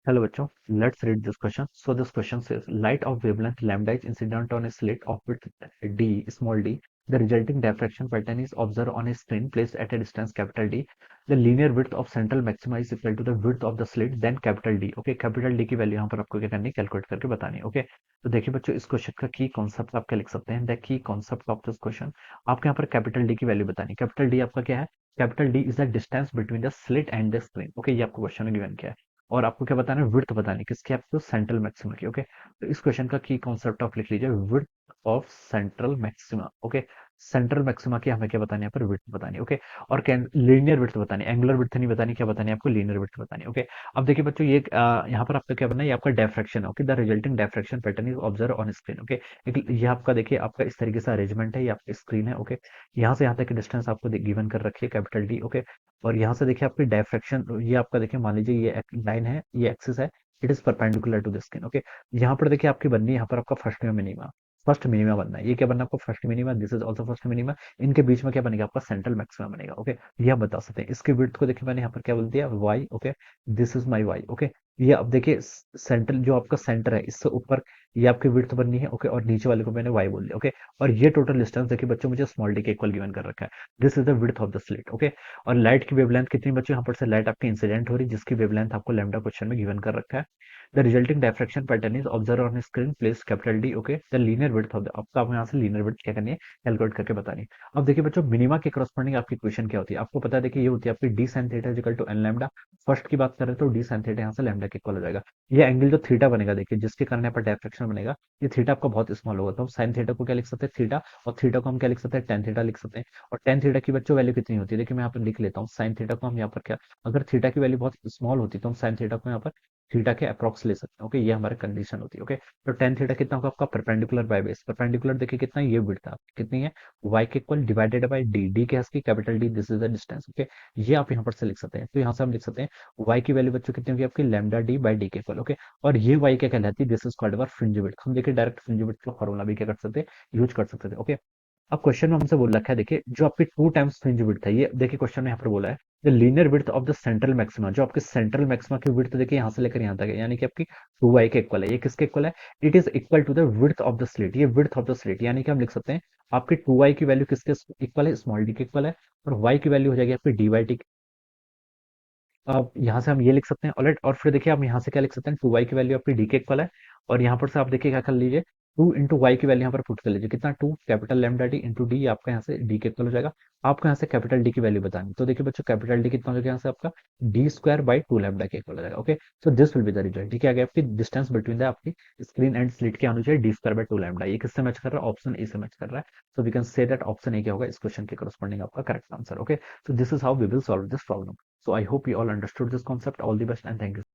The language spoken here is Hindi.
Hello बच्चों, let's read this question. So this question says light of wavelength lambda is incident on a slit of width d, small d. The resulting diffraction pattern is observed on a screen placed at a distance capital D. The linear width of central maxima is equal to the width of the slit then capital D. Okay, capital D की वैल्यू यहाँ पर आपको क्या करनी है, कैलकुलेट करके बतानी है. ओके, तो देखिए बच्चों, इस क्वेश्चन का की कॉन्सेप्ट आप क्या लिख सकते हैं. The key concept of this question, आपको यहाँ पर कैपिटल डी की वैल्यू बतानी है. कैपिटल डी आपका क्या है? Capital D is the distance between the slit and the screen. Okay, ये आपको क्वेश्चन में गिवन किया है. और आपको क्या बताना है? विड्थ बतानी है. किसकी? आपको सेंट्रल मैक्सिमा की. ओके, तो इस क्वेश्चन का की कॉन्सेप्ट आप लिख लीजिए, width of central maxima. Okay, central maxima की हमें क्या बतानी है? यहाँ पर विड्थ बतानी है. ओके, और लीनियर विड्थ बतानी है, एंगुलर विड्थ नहीं बतानी. क्या बतानी है आपको? लीनियर विड्थ बतानी है. ओके, अब देखिए बच्चों, ये यहाँ पर आपका क्या बनना है? ये आपका डेफ्रेक्शन है. Okay, the resulting diffraction pattern is observe on screen. Okay, ये आपका देखिए, आपका इस तरीके से अरेंजमेंट है. ये आपकी स्क्रीन है. ओके, यहाँ से यहाँ तक की डिस्टेंस आपको गिवन कर रखी है, कैपिटल डी. ओके, और यहाँ से देखिए आपकी डायफ्रैक्शन, ये आपका देखिए, मान लीजिए ये लाइन है, ये एक्सिस है, it is perpendicular to the screen. Okay, यहाँ पर देखिए आपकी बननी है, यहाँ पर आपका फर्स्ट मिनिमा बनना है. ये क्या बनना है आपको? First minima. This is also first minima. इनके बीच में क्या बनेगा? आपका सेंट्रल मैक्सिमा बनेगा. ओके, ये आप बता सकते हैं. इसके विड्थ को देखिए, मैंने यहाँ पर क्या बोल दिया? Y. Okay, this is my Y. Okay, ये अब देखिए, सेंट्रल जो आपका सेंटर है, इससे ऊपर ये आपकी विड्थ बननी है. ओके, और नीचे वाले को मैंने वाई बोल दिया. ओके, और ये टोटल डिस्टेंस देखिए बच्चों, मुझे स्मॉल डी के इक्वल गिवन कर रखा है. This is the width of the slit. Okay, और लाइट की वेवलेंथ कितनी बच्चों? यहाँ पर से लाइट आपकी इंसिडेंट हो रही है, जिसकी वेवलेंथ आपको लैम्डा क्वेश्चन में गिवन कर रखा है. The resulting diffraction pattern is observe on screen place capital D. Okay, the linear width of the, आपको यहाँ से लीनियर विड्थ क्या करनी है? कैलकुलेट करके बतानी है. अब देखिए बच्चों, मिनिमा के करस्पॉन्डिंग आपकी इक्वेशन क्या होती है? आपको पता है, देखिए ये होती है आपकी D sine theta equal to N lambda. First की बात करें तो डी साइन थीटा यहाँ से लैम्डा के इक्वल हो जाएगा. ये एंगल जो थीटा बनेगा, देखिए जिसके कारण यहाँ पर डायफ्रैक्शन बनेगा, ये थीटा आपका बहुत स्मॉल होगा, तो हम साइन थीटा को क्या लिख सकते हैं? थीटा. और थीटा को हम क्या लिख सकते हैं? टेन थीटा लिख सकते हैं. और टेन थीटा की बच्चों वैल्यू कितनी होती है? देखिए मैं यहाँ पर लिख लेता हूँ. साइन थीटा को हम यहाँ पर क्या, अगर थीटा की वैल्यू बहुत स्मॉल होती तो हम साइन थीटा को यहाँ पर थीटा के अप्रॉक्स ले सकते हैं. ओके, ये हमारी कंडीशन होती है. ओके, तो टेन थीटा कितना होगा आपका? Perpendicular by base. परपेंडिकुलर देखिए कितना, ये विड्थ कितनी है? वाई के equal divided by D. D के हंस की capital D, this is the distance. Okay, ये आप यहाँ पर से लिख सकते हैं. तो यहाँ से हम लिख सकते हैं वाई की वैल्यू बच्चों कितनी होगी आपकी? लैम्डा डी बाई डी के इक्वल. ओके, और ये वाई क्या कहलाती है? This is called our fringe width. हम देखिए डायरेक्ट फ्रिंज विड्थ का फॉर्मूला भी क्या कर सकते हैं? यूज कर सकते थे. ओके, अब क्वेश्चन में हमसे बोल रखा है, देखिए जो आपकी टू टाइम्स फ्रिंज विड्थ है, ये देखिए क्वेश्चन में यहाँ पर बोला है the linear width of the central maxima. जो आपके सेंट्रल मैक्सिमा की विड्थ देखिए यहाँ से लेकर यहाँ तक है, यानी कि आपकी टू वाई के इक्वल है. ये किसके इक्वल है? It is equal to the width of the slit. ये विड्थ ऑफ द स्लिट, यानी कि हम लिख सकते हैं आपकी टू वाई की वैल्यू किसके इक्वल है? स्मॉल डी के इक्वल है. और वाई की वैल्यू हो जाएगी आपकी डी वाई टी. अब यहाँ से हम ये लिख सकते हैं ऑलराइट. और फिर देखिए आप यहाँ से क्या लिख सकते हैं? टू वाई की वैल्यू आपकी डी के इक्वल है. और यहाँ पर से आप देखिए क्या कर लीजिए, टू इंटू वाई की वैल्यू यहाँ पर पुट कर लीजिए. कितना? Two capital lambda D into D, आपका यहाँ से डी के इक्वल हो जाएगा. आपको यहाँ से कैपिटल डी की वैल्यू बतानी. तो देखिए बच्चों, कैपिटल डी कितना हो जाएगा? यहाँ से आपका D square by two lambda के इक्वल हो जाएगा. Okay, so this will be the result. ठीक है, आगे आपकी डिस्टेंस बिटवीन द आपकी स्क्रीन एंड स्लिट के आना चाहिए D square by two lambda. ये किससे मैच कर रहा है? ऑप्शन ए से मैच कर रहा है. So we can say that option A क्या होगा इस क्वेश्चन के करस्पॉन्डिंग आपका correct answer. Okay, so this is how we will solve this problem. So I hope you all understood this concept. All the best and thank you.